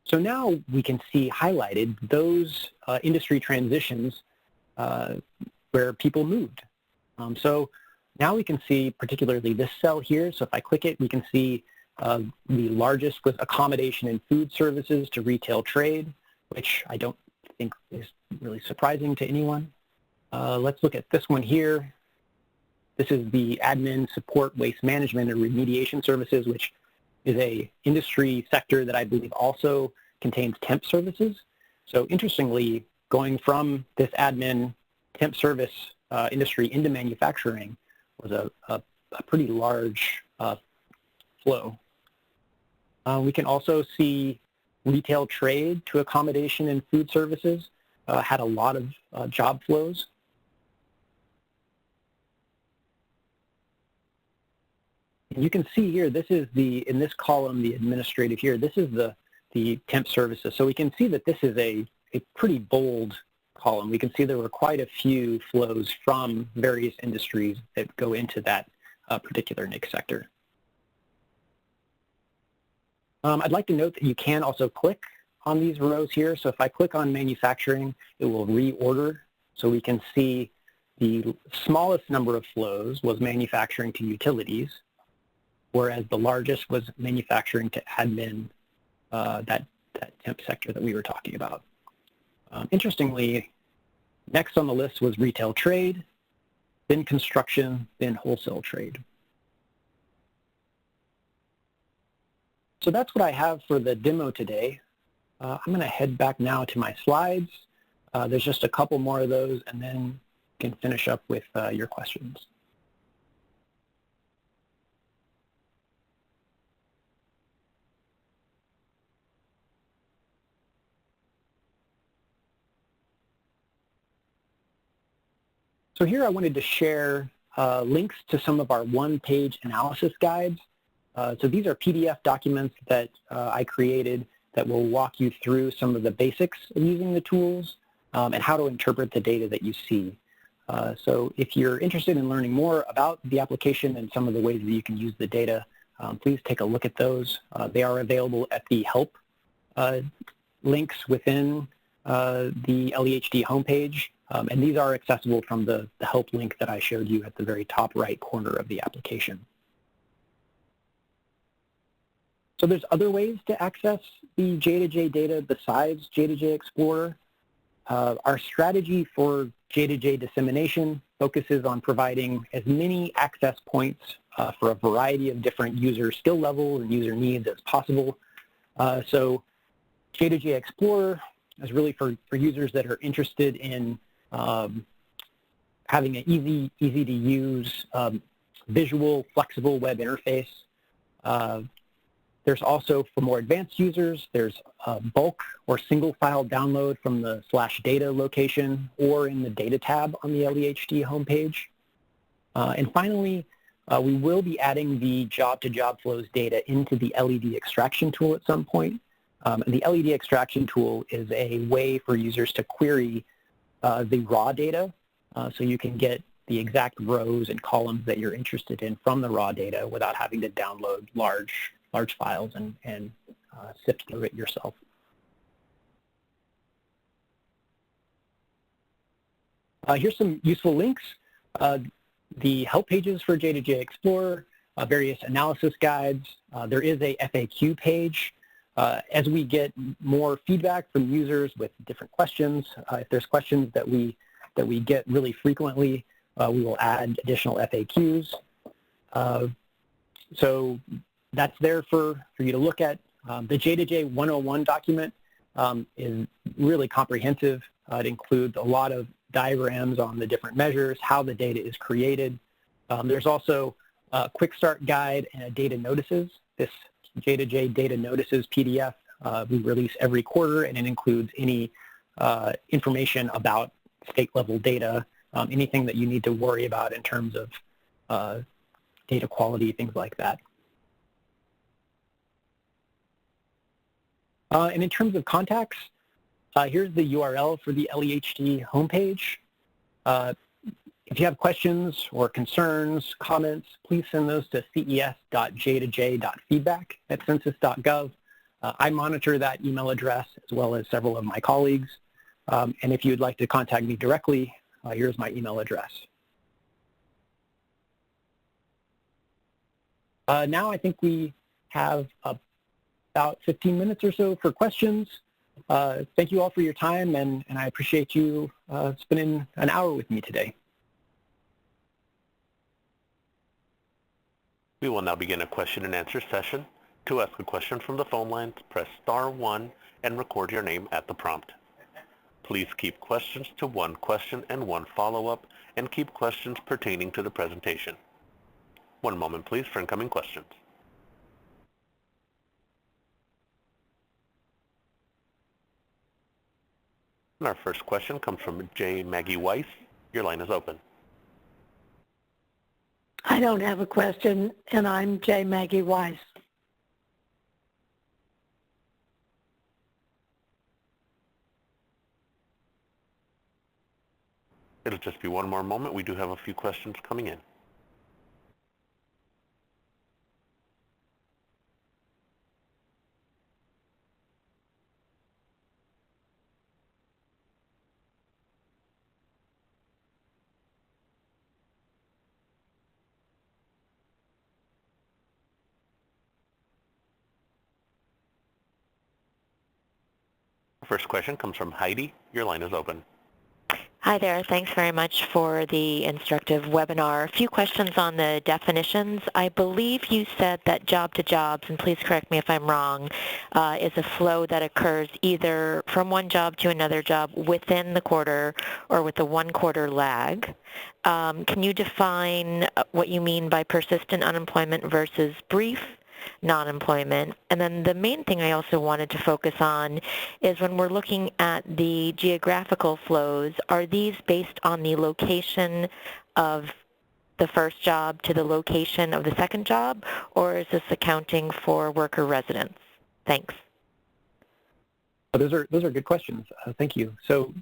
So now we can see highlighted those industry transitions where people moved. So now we can see particularly this cell here. So if I click it, we can see the largest was accommodation and food services to retail trade, which I don't think is really surprising to anyone. Let's look at this one here. This is the admin, support, waste management, and remediation services, which is a industry sector that I believe also contains temp services. So interestingly, going from this admin temp service industry into manufacturing was a pretty large flow. We can also see retail trade to accommodation and food services had a lot of job flows. And you can see here, this is in this column, the administrative here, this is the temp services. So we can see that this is a pretty bold column. We can see there were quite a few flows from various industries that go into that particular NIC sector. I'd like to note that you can also click on these rows here. So if I click on manufacturing, it will reorder. So we can see the smallest number of flows was manufacturing to utilities, whereas the largest was manufacturing to admin, that temp sector that we were talking about. Interestingly, next on the list was retail trade, then construction, then wholesale trade. So that's what I have for the demo today. I'm going to head back now to my slides. There's just a couple more of those, and then we can finish up with your questions. So here I wanted to share links to some of our one-page analysis guides. So these are PDF documents that I created that will walk you through some of the basics of using the tools and how to interpret the data that you see. So if you're interested in learning more about the application and some of the ways that you can use the data, please take a look at those. They are available at the help links within the LEHD homepage. And these are accessible from the help link that I showed you at the very top right corner of the application. So there's other ways to access the J2J data besides J2J Explorer. Our strategy for J2J dissemination focuses on providing as many access points for a variety of different user skill levels and user needs as possible. So J2J Explorer is really for users that are interested in having an easy to use, visual, flexible web interface. There's also, for more advanced users, there's bulk or single file download from the /data location or in the data tab on the LEHD homepage. And finally, we will be adding the job-to-job flows data into the LED extraction tool at some point. And the LED extraction tool is a way for users to query the raw data, so you can get the exact rows and columns that you're interested in from the raw data without having to download large files and sift through it yourself. Here's some useful links. The help pages for J2J Explorer, various analysis guides. There is a FAQ page. As we get more feedback from users with different questions, if there's questions that we get really frequently, we will add additional FAQs. So that's there for you to look at. The J2J 101 document is really comprehensive. It includes a lot of diagrams on the different measures, how the data is created. There's also a quick start guide and a data notices. This J2J data notices PDF we release every quarter, and it includes any information about state level data, anything that you need to worry about in terms of data quality, things like that. And in terms of contacts, here's the URL for the LEHD homepage. If you have questions or concerns, comments, please send those to ces.j2j.feedback@census.gov. I monitor that email address as well as several of my colleagues. And if you'd like to contact me directly, here's my email address. Now I think we have about 15 minutes or so for questions. Thank you all for your time, and I appreciate you spending an hour with me today. We will now begin a question and answer session. To ask a question from the phone lines, press *1 and record your name at the prompt. Please keep questions to one question and one follow-up, and keep questions pertaining to the presentation. One moment, please, for incoming questions. And our first question comes from J. Maggie Weiss. Your line is open. I don't have a question, and I'm J. Maggie Weiss. It'll just be one more moment. We do have a few questions coming in. First question comes from Heidi. Your line is open. Hi there. Thanks very much for the instructive webinar. A few questions on the definitions. I believe you said that job to jobs, and please correct me if I'm wrong, is a flow that occurs either from one job to another job within the quarter or with a one-quarter lag. Can you define what you mean by persistent unemployment versus brief non-employment? And then the main thing I also wanted to focus on is when we're looking at the geographical flows, are these based on the location of the first job to the location of the second job, or is this accounting for worker residence? Thanks. Those are good questions. Thank you. So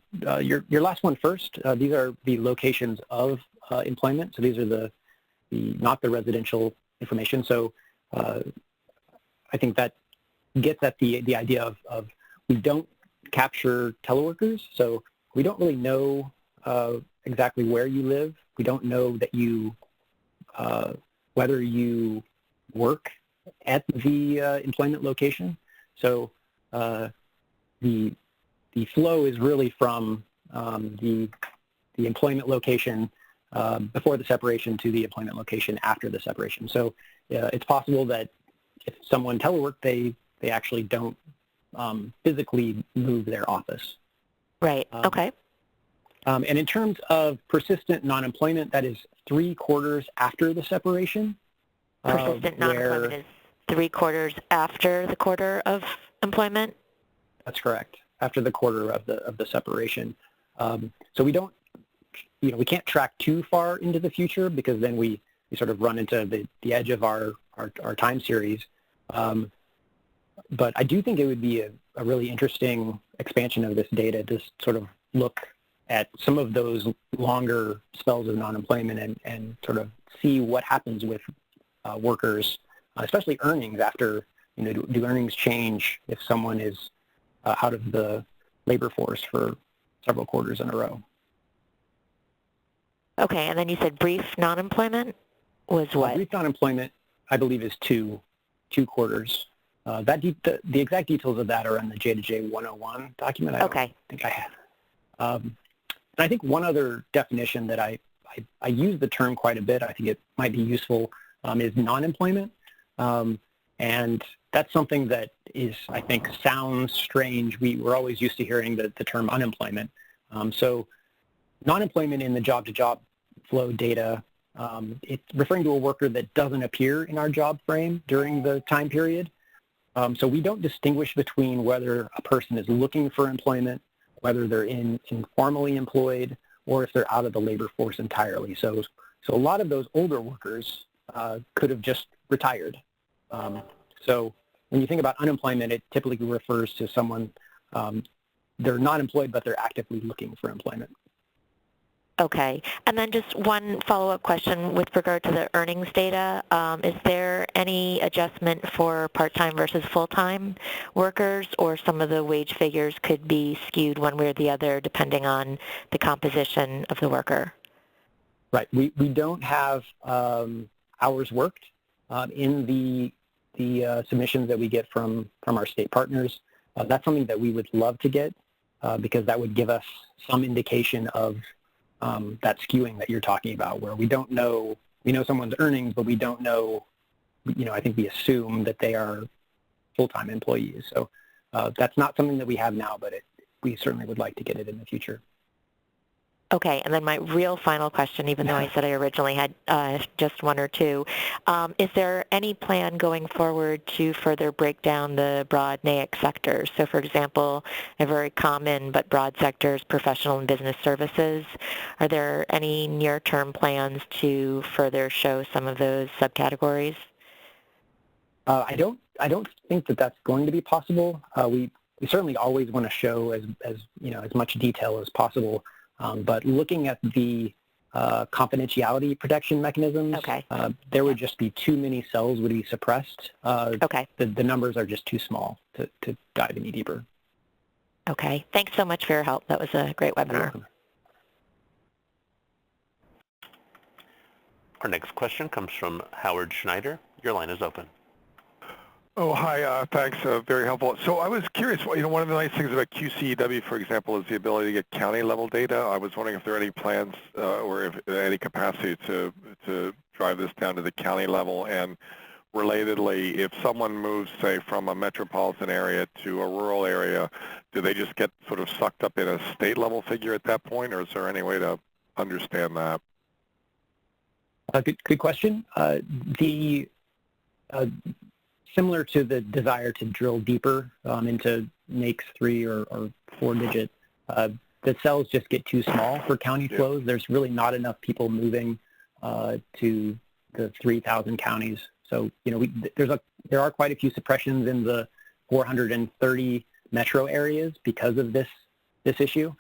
your last one first. These are the locations of employment. So these are the not the residential information. So I think that gets at the idea of we don't capture teleworkers, so we don't really know exactly where you live. We don't know that you whether you work at the employment location. So the flow is really from the employment location before the separation to the employment location after the separation. So it's possible that if someone teleworked, they actually don't physically move their office. Right. Okay. And in terms of persistent non-employment, that is 3 quarters after the separation. Persistent non-employment is 3 quarters after the quarter of employment? That's correct. After the quarter of the separation. So we don't, we can't track too far into the future, because then we sort of run into the edge of our time series. But I do think it would be a really interesting expansion of this data to sort of look at some of those longer spells of non-employment and sort of see what happens with workers, especially earnings after, do earnings change if someone is out of the labor force for several quarters in a row? Okay, and then you said brief non-employment was what? Brief non-employment, I believe, is two quarters. The exact details of that are in the J2J 101 document. I don't think I have. And I think one other definition that I use the term quite a bit, I think it might be useful, is non-employment. And that's something that is, I think, sounds strange. We're always used to hearing the term unemployment. So non-employment in the job-to-job flow data, it's referring to a worker that doesn't appear in our job frame during the time period. So we don't distinguish between whether a person is looking for employment, whether they're informally employed, or if they're out of the labor force entirely. So a lot of those older workers could have just retired. So when you think about unemployment, it typically refers to someone, they're not employed, but they're actively looking for employment. Okay. And then just one follow-up question with regard to the earnings data. Is there any adjustment for part-time versus full-time workers, or some of the wage figures could be skewed one way or the other depending on the composition of the worker? Right. We don't have hours worked in the submissions that we get from our state partners. That's something that we would love to get because that would give us some indication of that skewing that you're talking about, where we don't know, we know someone's earnings, but we don't know, I think we assume that they are full-time employees. So that's not something that we have now, but we certainly would like to get it in the future. Okay, and then my real final question, even though I said I originally had just one or two, is there any plan going forward to further break down the broad NAICS sectors? So, for example, a very common but broad sector is professional and business services. Are there any near-term plans to further show some of those subcategories? I don't think that that's going to be possible. We certainly always want to show as much detail as possible. But looking at the confidentiality protection mechanisms, there would just be too many cells would be suppressed. The numbers are just too small to dive any deeper. Okay. Thanks so much for your help. That was a great webinar. Our next question comes from Howard Schneider. Your line is open. Oh, hi. Thanks. Very helpful. So I was curious, one of the nice things about QCEW, for example, is the ability to get county-level data. I was wondering if there are any plans or if any capacity to drive this down to the county level. And relatedly, if someone moves, say, from a metropolitan area to a rural area, do they just get sort of sucked up in a state-level figure at that point, or is there any way to understand that? Good question. Similar to the desire to drill deeper into NAICS 3 or 4-digit, the cells just get too small for county flows. There's really not enough people moving to the 3,000 counties. So, there are quite a few suppressions in the 430 metro areas because of this issue.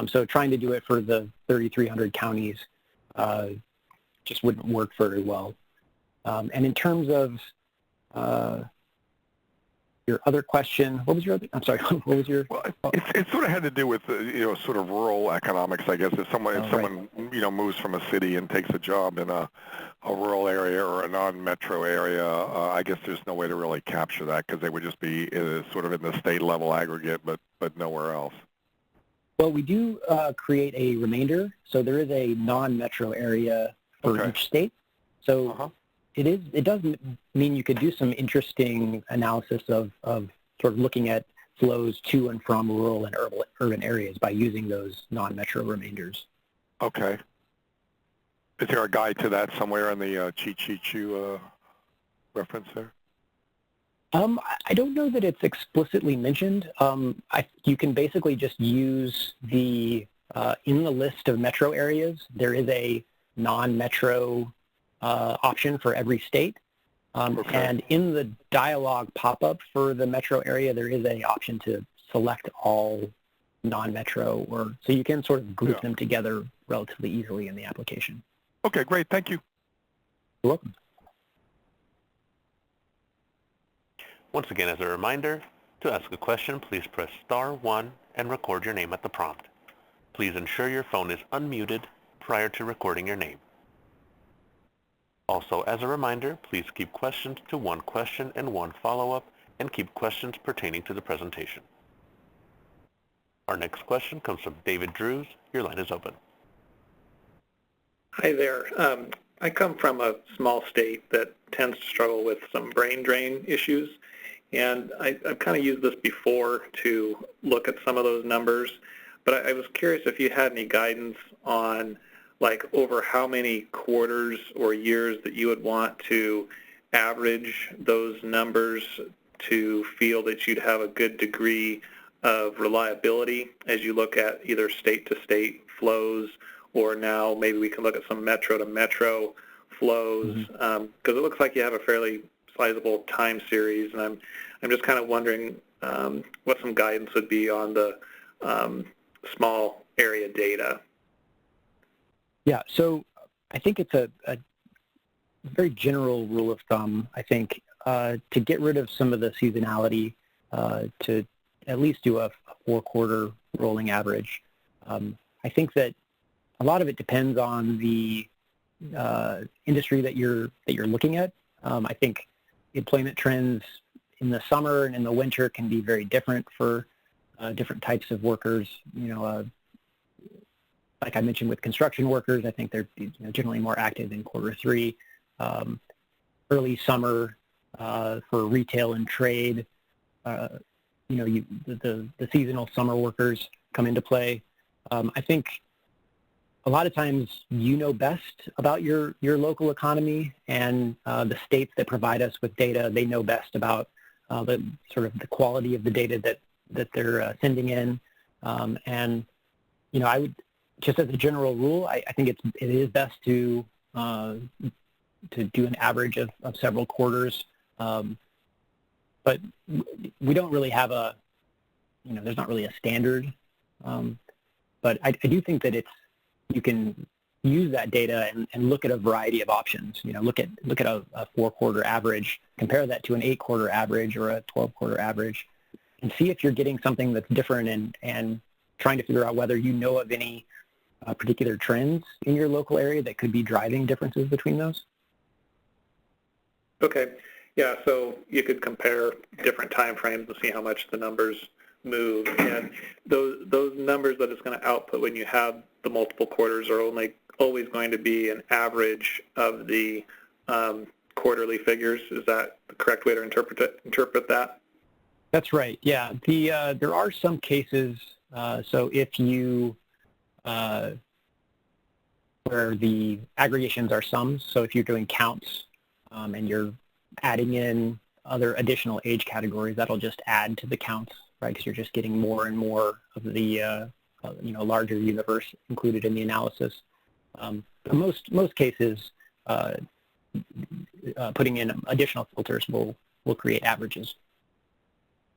So trying to do it for the 3,300 counties just wouldn't work very well. And in terms of your other question, what was your other? I'm sorry. What was your? Well, it sort of had to do with sort of rural economics, I guess. If someone moves from a city and takes a job in a rural area or a non-metro area, I guess there's no way to really capture that because they would just be sort of in the state level aggregate, but nowhere else. Well, we do create a remainder, so there is a non-metro area for each state. So. It does mean you could do some interesting analysis of sort of looking at flows to and from rural and urban areas by using those non-metro remainders. Okay. Is there a guide to that somewhere in the cheat sheet you reference there? I don't know that it's explicitly mentioned. You can basically just use in the list of metro areas, there is a non-metro option for every state. And in the dialog pop-up for the metro area, there is an option to select all non-metro, so you can sort of group them together relatively easily in the application. Okay, great. Thank you. You're welcome. Once again, as a reminder, to ask a question, please press *1 and record your name at the prompt. Please ensure your phone is unmuted prior to recording your name. Also, as a reminder, please keep questions to one question and one follow-up, and keep questions pertaining to the presentation. Our next question comes from David Drews. Your line is open. Hi there. I come from a small state that tends to struggle with some brain drain issues, and I've kind of used this before to look at some of those numbers, but I was curious if you had any guidance on like over how many quarters or years that you would want to average those numbers to feel that you'd have a good degree of reliability as you look at either state-to-state flows, or now maybe we can look at some metro-to-metro flows, because it looks like you have a fairly sizable time series, and I'm just kind of wondering what some guidance would be on the small area data. Yeah, so I think it's a very general rule of thumb, I think, to get rid of some of the seasonality, to at least do a 4-quarter rolling average. I think that a lot of it depends on the industry that you're looking at. I think employment trends in the summer and in the winter can be very different for different types of workers. You know, like I mentioned with construction workers, I think they're generally more active in Q3. Early summer for retail and trade, the seasonal summer workers come into play. I think a lot of times you know best about your local economy, and the states that provide us with data, they know best about the sort of the quality of the data that they're sending in. And I would, just as a general rule, I think it is best to do an average of several quarters. But we don't really have there's not really a standard. But I do think that you can use that data and look at a variety of options. Look at a 4-quarter average, compare that to an 8-quarter average or a 12-quarter average, and see if you're getting something that's different, and trying to figure out whether you know of any particular trends in your local area that could be driving differences between those. Okay. Yeah, so you could compare different time frames and see how much the numbers move, and those numbers that it's going to output when you have the multiple quarters are always going to be an average of the quarterly figures. Is that the correct way to interpret that? That's right. Yeah. There are some cases. So if you where the aggregations are sums. So if you're doing counts and you're adding in other additional age categories, that'll just add to the counts, right? Because you're just getting more and more of the larger universe included in the analysis. Most cases, putting in additional filters will create averages.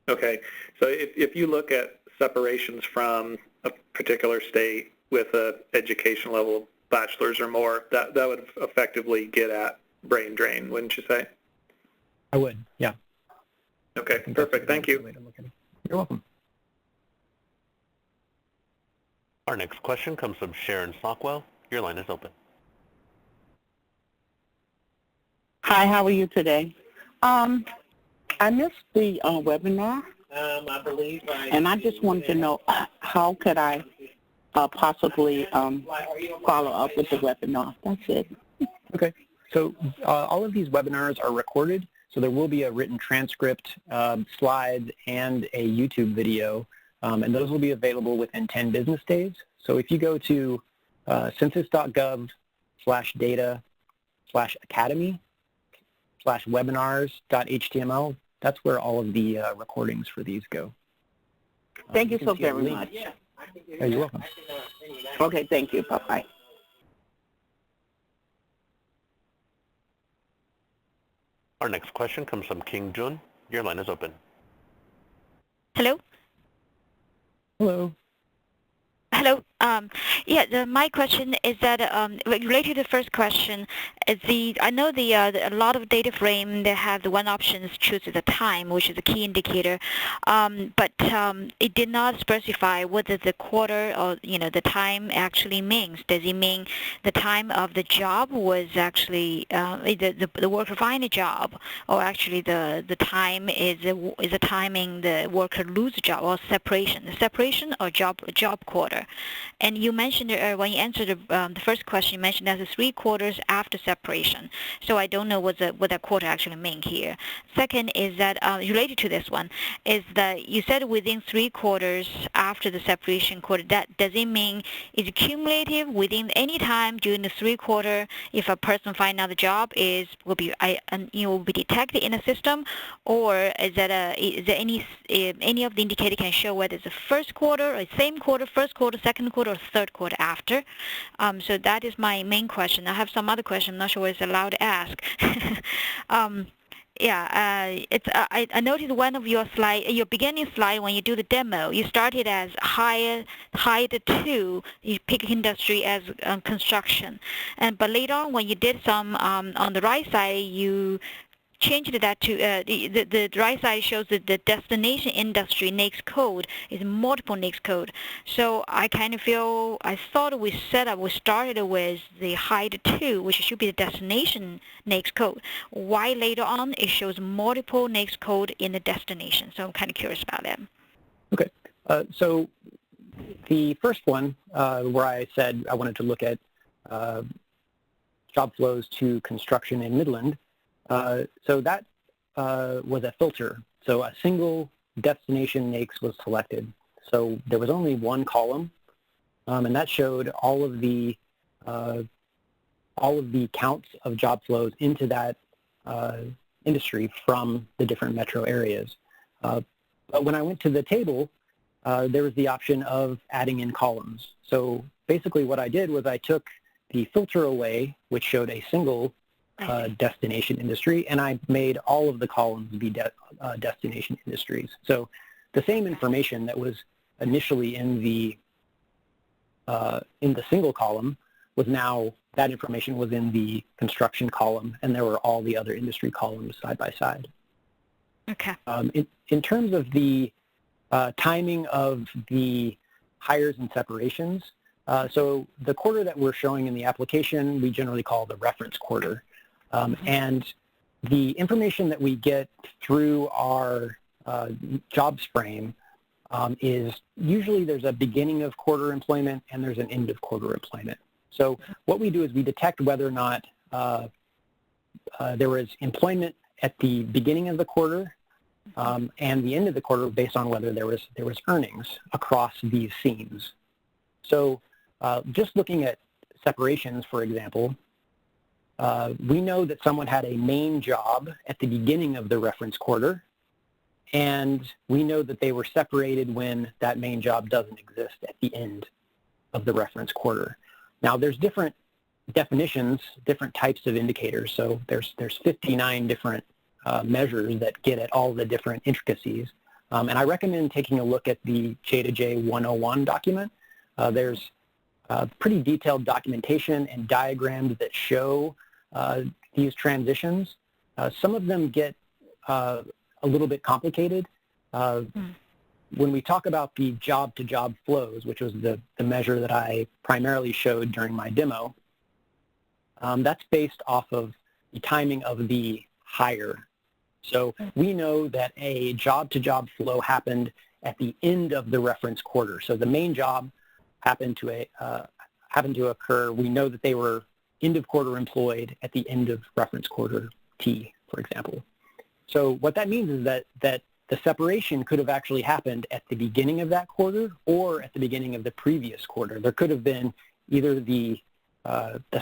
Okay, so if you look at separations from a particular state with an education level of bachelor's or more, that would effectively get at brain drain, wouldn't you say? I would, yeah. Okay, perfect. Thank you. You're welcome. Our next question comes from Sharon Stockwell. Your line is open. Hi, how are you today? I missed the webinar, I believe and I just wanted to know how could I possibly follow up with the webinar. That's it. Okay. So all of these webinars are recorded, so there will be a written transcript, slides, and a YouTube video, and those will be available within 10 business days. So if you go to census.gov/data/academy/webinars.html, that's where all of the recordings for these go. Thank you so very much. Oh, you're welcome. Okay, thank you. Bye-bye. Our next question comes from King Jun. Your line is open. Hello? Hello. Hello. My question is that related to the first question, I know a lot of data frame they have the one option is choose the time, which is a key indicator, but it did not specify whether the quarter or the time actually means. Does it mean the time of the job was actually the worker find a job, or actually the time is the timing the worker lose a job, or separation or job quarter? And you mentioned when you answered the first question, you mentioned that 3 quarters after separation. So I don't know what that quarter actually means here. Second is that related to this one is that you said within 3 quarters after the separation quarter. That does it mean is it cumulative within any time during the 3 quarter? If a person find another job, will be detected in the system, or is there any of the indicator can show whether it's the first quarter or same quarter, first quarter, second quarter, or third quarter after? So that is my main question. I have some other question. I'm not sure it's allowed to ask. I noticed one of your your beginning slide when you do the demo, you started as higher 2, you pick industry as construction, but later on when you did some on the right side, you changed that to the right side shows that the destination industry NAICS code is multiple NAICS code. So I kind of feel, I thought we started with the height 2, which should be the destination NAICS code. Why later on it shows multiple NAICS code in the destination? So I'm kind of curious about that. Okay, so the first one where I said I wanted to look at job flows to construction in Midland, so that was a filter. So a single destination NAICS was selected. So there was only one column, and that showed all of the counts of job flows into that industry from the different metro areas. But when I went to the table, there was the option of adding in columns. So basically what I did was I took the filter away, which showed a single destination industry, and I made all of the columns be destination industries. So the same information that was initially in the single column was now, that information was in the construction column, and there were all the other industry columns side by side. Okay. In terms of the timing of the hires and separations, so the quarter that we're showing in the application, we generally call the reference quarter. And the information that we get through our jobs frame is usually there's a beginning of quarter employment and there's an end of quarter employment. So what we do is we detect whether or not there was employment at the beginning of the quarter and the end of the quarter based on whether there was earnings across these scenes. So just looking at separations, for example, we know that someone had a main job at the beginning of the reference quarter, and we know that they were separated when that main job doesn't exist at the end of the reference quarter. Now, there's different definitions, different types of indicators. So there's 59 different measures that get at all the different intricacies. And I recommend taking a look at the J2J 101 document. There's pretty detailed documentation and diagrams that show these transitions. Some of them get a little bit complicated. When we talk about the job-to-job flows, which was the measure that I primarily showed during my demo, that's based off of the timing of the hire. So we know that a job-to-job flow happened at the end of the reference quarter. So the main job happened to occur. We know that they were end of quarter employed at the end of reference quarter T, for example. So what that means is that the separation could have actually happened at the beginning of that quarter or at the beginning of the previous quarter. There could have been either the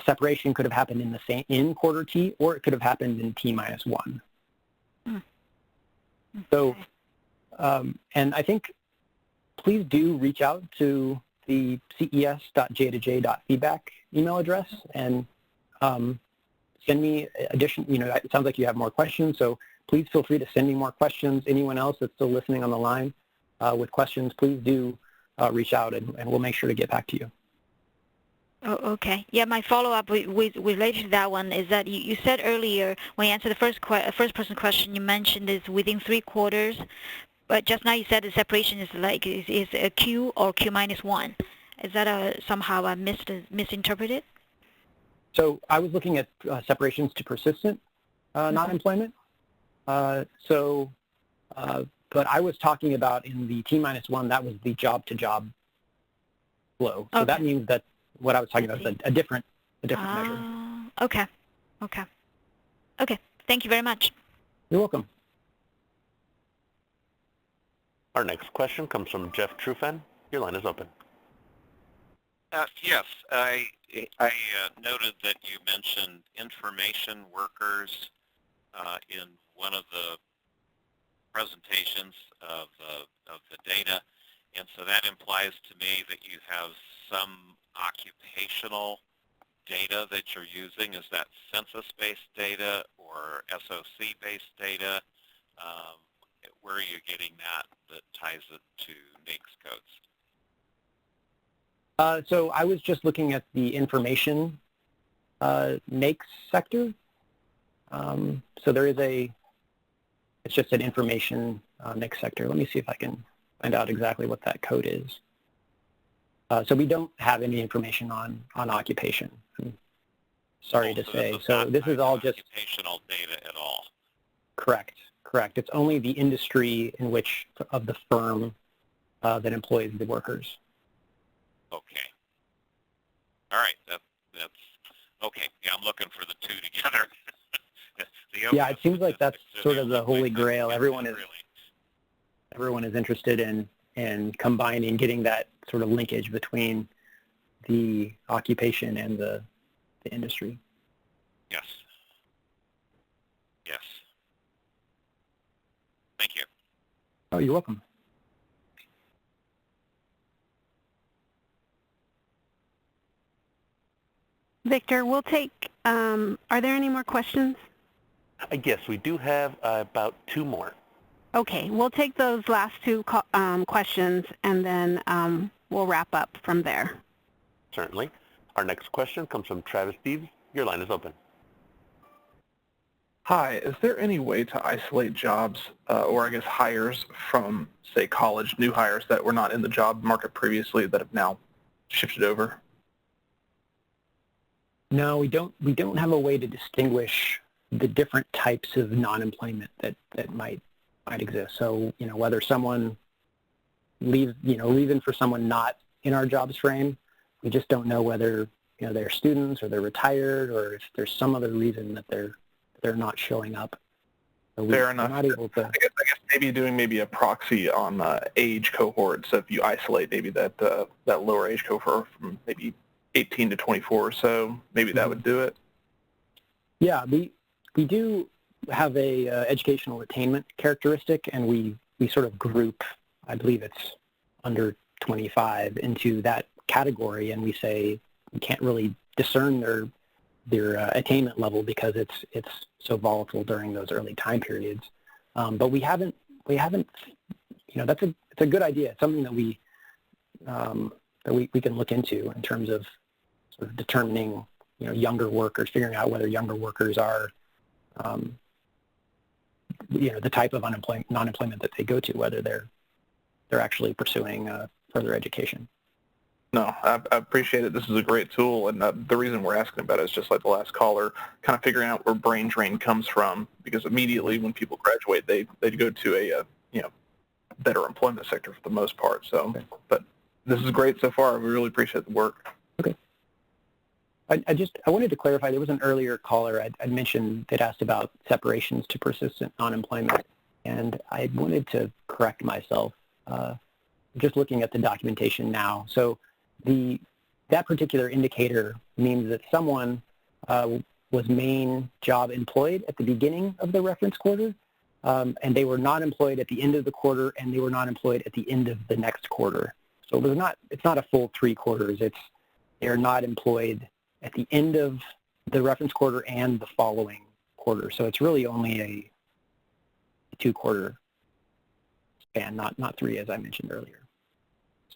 separation could have happened in quarter T, or it could have happened in T-1. So, and I think please do reach out to the ces.j2j.feedback email address and send me it sounds like you have more questions, so please feel free to send me more questions. Anyone else that's still listening on the line with questions, please do reach out, and we'll make sure to get back to you. Oh, okay. Yeah, my follow-up related to that one is that you said earlier when you answered the first-person question, you mentioned is within 3 quarters, but just now you said the separation is a Q or Q minus 1. Is that somehow I misinterpreted? So I was looking at separations to persistent non-employment. But I was talking about in the T-1, that was the job-to-job flow. So that means that what I was talking about is a different measure. Okay. Thank you very much. You're welcome. Our next question comes from Jeff Trufan. Your line is open. Yes, I noted that you mentioned information workers in one of the presentations of the data, and so that implies to me that you have some occupational data that you're using. Is that census-based data or SOC-based data? Where are you getting that ties it to NAICS codes? So I was just looking at the information NAICS sector. So there is it's just an information NAICS sector. Let me see if I can find out exactly what that code is. So we don't have any information on occupation. I'm sorry to say. So this is all just occupational data at all. Correct. It's only the industry in which of the firm that employs the workers. Okay. All right. That's okay. Yeah, I'm looking for the two together. Yeah, it seems like that's sort of the holy grail. Everyone is interested in combining, getting that sort of linkage between the occupation and the industry. Yes. Thank you. Oh, you're welcome. Victor, we'll take, are there any more questions? Yes, we do have about 2 more. Okay, we'll take those last 2 questions, and then we'll wrap up from there. Certainly. Our next question comes from Travis Deves. Your line is open. Hi, is there any way to isolate jobs, or I guess hires from, say, college, new hires that were not in the job market previously that have now shifted over? No, we don't have a way to distinguish the different types of non-employment that might exist. So, whether someone leaving for someone not in our jobs frame, we just don't know whether, they're students or they're retired, or if there's some other reason that they're not showing up. So Fair enough. We're not able to. I guess maybe doing a proxy on age cohort. So if you isolate maybe that lower age cohort from maybe 18 to 24 or so, maybe that would do it. Yeah, we do have a educational attainment characteristic, and we sort of group, I believe it's under 25, into that category, and we say we can't really discern their attainment level because it's so volatile during those early time periods. But we haven't. It's a good idea. It's something that we can look into in terms of sort of determining younger workers, figuring out whether younger workers are the type of non-employment that they go to, whether they're actually pursuing further education. No, I appreciate it. This is a great tool, and the reason we're asking about it is just like the last caller, kind of figuring out where brain drain comes from, because immediately when people graduate, they go to a better employment sector for the most part. So, okay. But this is great so far. We really appreciate the work. Okay. I wanted to clarify, there was an earlier caller I'd mentioned that asked about separations to persistent unemployment, and I wanted to correct myself. Just looking at the documentation now. So that particular indicator means that someone was main job employed at the beginning of the reference quarter, and they were not employed at the end of the quarter, and they were not employed at the end of the next quarter. So it's not a full 3 quarters. They're not employed at the end of the reference quarter and the following quarter. So it's really only a 2-quarter span, not 3, as I mentioned earlier.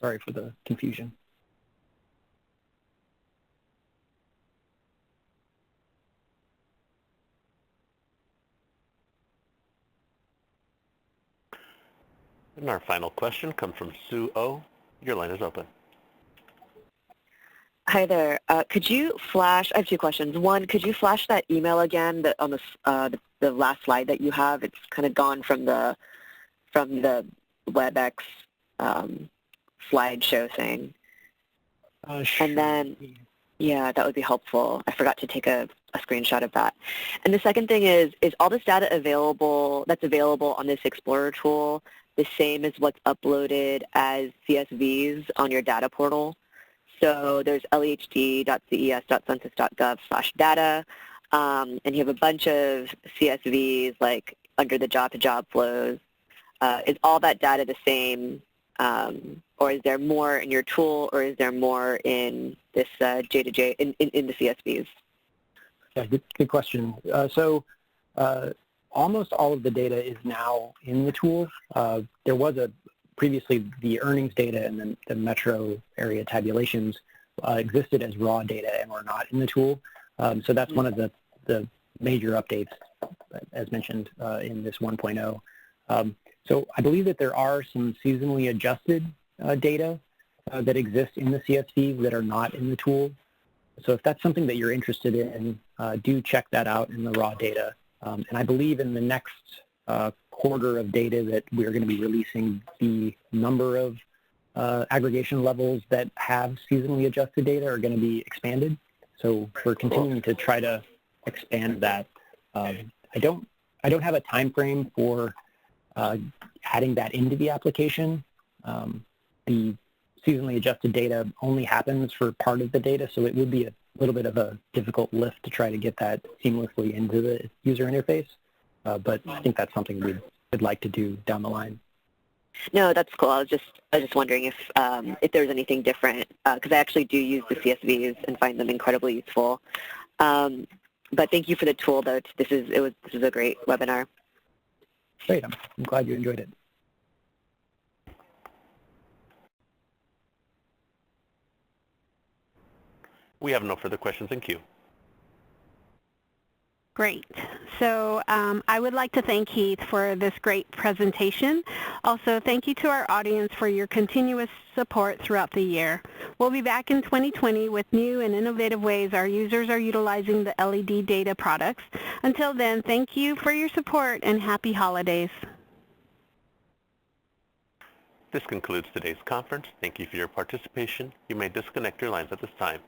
Sorry for the confusion. And our final question comes from Sue O. Your line is open. Hi there. Could you flash, I have two questions. One, could you flash that email again on the last slide that you have? It's kind of gone from the WebEx slideshow thing. Sure. And then, yeah, that would be helpful. I forgot to take a screenshot of that. And the second thing is all this data that's available on this Explorer tool the same as what's uploaded as CSVs on your data portal? So there's lehd.ces.census.gov/data, and you have a bunch of CSVs like under the job-to-job flows. Is all that data the same, or is there more in your tool, or is there more in this J2J in the CSVs? Yeah, good question. Almost all of the data is now in the tool. There was previously the earnings data and then the metro area tabulations existed as raw data and were not in the tool. So that's one of the major updates, as mentioned in this 1.0. So I believe that there are some seasonally adjusted data that exist in the CSVs that are not in the tool. So if that's something that you're interested in, do check that out in the raw data. And I believe in the next quarter of data that we're going to be releasing the number of aggregation levels that have seasonally adjusted data are going to be expanded. So we're continuing to try to expand that. I don't have a time frame for adding that into the application. The seasonally adjusted data only happens for part of the data, so it would be a little bit of a difficult lift to try to get that seamlessly into the user interface. But I think that's something we'd like to do down the line. No, that's cool. I was just wondering if there's anything different, because I actually do use the CSVs and find them incredibly useful. But thank you for the tool, though. This is a great webinar. Great. I'm glad you enjoyed it. We have no further questions in queue. Great. So I would like to thank Heath for this great presentation. Also, thank you to our audience for your continuous support throughout the year. We'll be back in 2020 with new and innovative ways our users are utilizing the LED data products. Until then, thank you for your support and happy holidays. This concludes today's conference. Thank you for your participation. You may disconnect your lines at this time.